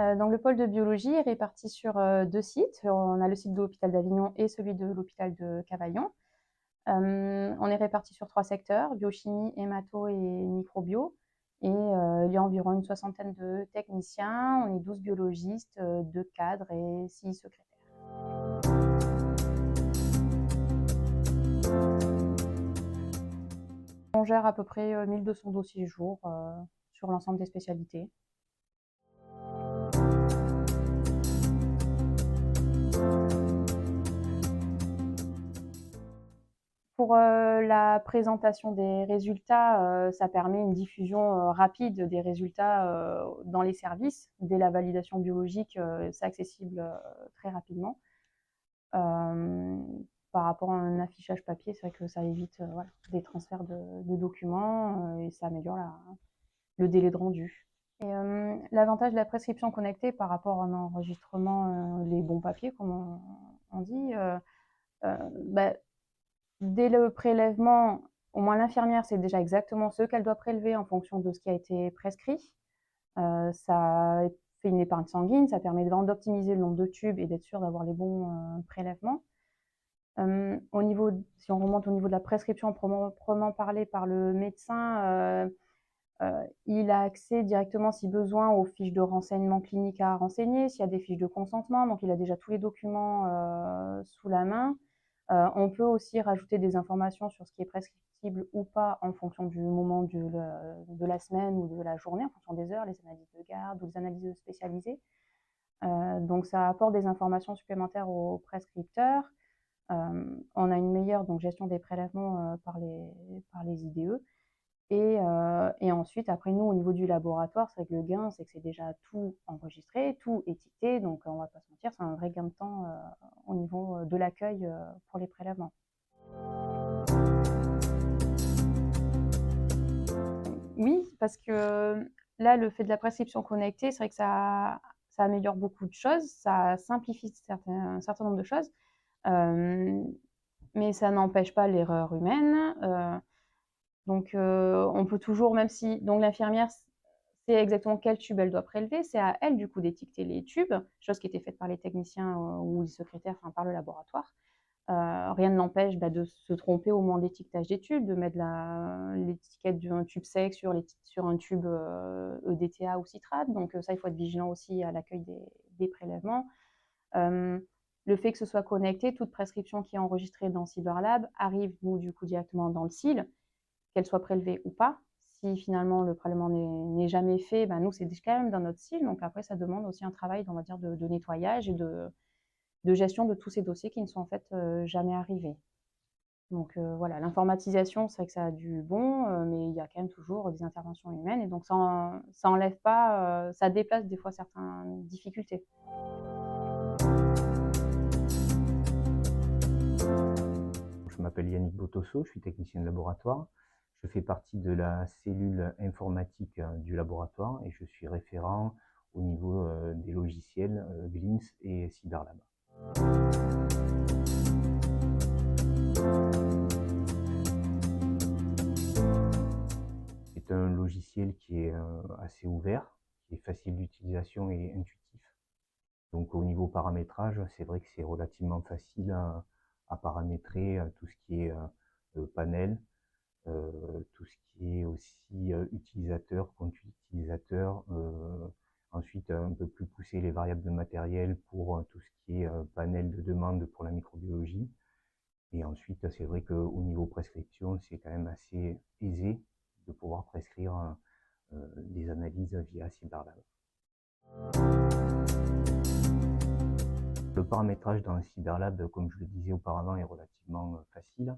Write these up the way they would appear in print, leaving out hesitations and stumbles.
Donc le pôle de biologie est réparti sur 2 sites. On a le site de l'hôpital d'Avignon et celui de l'hôpital de Cavaillon. On est répartis sur 3 secteurs, biochimie, hémato et microbio. Et il y a environ une soixantaine de techniciens. On est 12 biologistes, 2 cadres et 6 secrétaires. On gère à peu près 1200 dossiers jour sur l'ensemble des spécialités. Pour la présentation des résultats, ça permet une diffusion rapide des résultats dans les services. Dès la validation biologique, c'est accessible très rapidement. Par rapport à un affichage papier, c'est vrai que ça évite voilà, des transferts de documents et ça améliore le délai de rendu. Et l'avantage de la prescription connectée par rapport à un enregistrement, les bons papiers, comme on dit, bah, dès le prélèvement, au moins l'infirmière sait déjà exactement ce qu'elle doit prélever en fonction de ce qui a été prescrit. Ça fait une épargne sanguine, ça permet d'optimiser le nombre de tubes et d'être sûr d'avoir les bons prélèvements. Si on remonte au niveau de la prescription proprement parlée par le médecin, il a accès directement, si besoin, aux fiches de renseignement clinique à renseigner, s'il y a des fiches de consentement, donc il a déjà tous les documents sous la main. On peut aussi rajouter des informations sur ce qui est prescriptible ou pas en fonction du moment de la semaine ou de la journée, en fonction des heures, les analyses de garde ou les analyses spécialisées. Donc ça apporte des informations supplémentaires aux prescripteurs. On a une meilleure gestion des prélèvements par les IDE. Et ensuite, après nous, au niveau du laboratoire, c'est vrai que le gain, c'est que c'est déjà tout enregistré, tout étiqueté. Donc, on ne va pas se mentir, c'est un vrai gain de temps au niveau de l'accueil pour les prélèvements. Oui, parce que là, le fait de la prescription connectée, c'est vrai que ça améliore beaucoup de choses, ça simplifie un certain nombre de choses, mais ça n'empêche pas l'erreur humaine. Donc, on peut toujours, même si l'infirmière sait exactement quel tube elle doit prélever, c'est à elle, du coup, d'étiqueter les tubes, chose qui était faite par les techniciens ou les secrétaires, enfin par le laboratoire. Rien ne l'empêche de se tromper au moment de l'étiquetage des tubes, de mettre l'étiquette d'un tube sec sur un tube EDTA ou citrate. Donc ça, il faut être vigilant aussi à l'accueil des prélèvements. Le fait que ce soit connecté, toute prescription qui est enregistrée dans CyberLab arrive, nous, du coup, directement dans le SIL, qu'elle soit prélevée ou pas. Si finalement le prélèvement n'est jamais fait, nous, c'est quand même dans notre SIL. Donc après, ça demande aussi un travail, on va dire, de nettoyage et de gestion de tous ces dossiers qui ne sont en fait jamais arrivés. Donc voilà, l'informatisation, c'est vrai que ça a du bon, mais il y a quand même toujours des interventions humaines. Et donc ça enlève pas, ça déplace des fois certaines difficultés. Je m'appelle Yannick Botosso, je suis technicien de laboratoire. Je fais partie de la cellule informatique du laboratoire et je suis référent au niveau des logiciels GLIMS et CyberLab. C'est un logiciel qui est assez ouvert, qui est facile d'utilisation et intuitif. Donc au niveau paramétrage, c'est vrai que c'est relativement facile à paramétrer tout ce qui est panel, tout ce qui est aussi utilisateur, compte utilisateur, ensuite un peu plus poussé les variables de matériel pour tout ce qui est panel de demande pour la microbiologie. Et ensuite, c'est vrai qu'au niveau prescription, c'est quand même assez aisé de pouvoir prescrire des analyses via CyberLab. Le paramétrage dans CyberLab, comme je le disais auparavant, est relativement facile.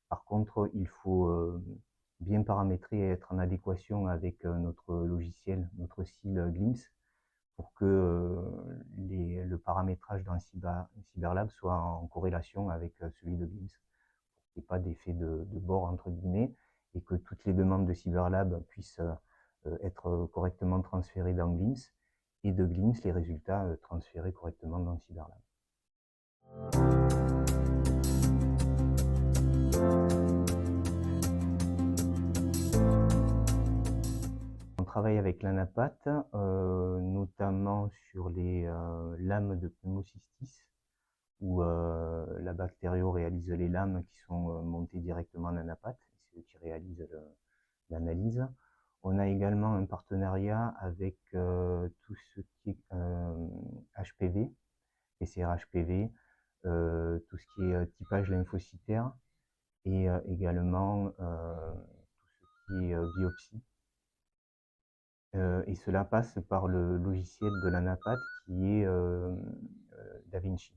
Par contre, il faut bien paramétrer et être en adéquation avec notre logiciel, notre SIL GLIMS, pour que le paramétrage dans CyberLab soit en corrélation avec celui de GLIMS, pour qu'il n'y ait pas d'effet de bord entre guillemets, et que toutes les demandes de CyberLab puissent être correctement transférées dans GLIMS, et de GLIMS, les résultats transférés correctement dans CyberLab. On travaille avec l'anapat, notamment sur les lames de pneumocystis, où la bactério réalise les lames qui sont montées directement en anapat, c'est eux qui réalisent l'analyse. On a également un partenariat avec tout ce qui est HPV, PCR-HPV, tout ce qui est typage lymphocytaire et également tout ce qui est biopsie. Et cela passe par le logiciel de l'anapat qui est DaVinci.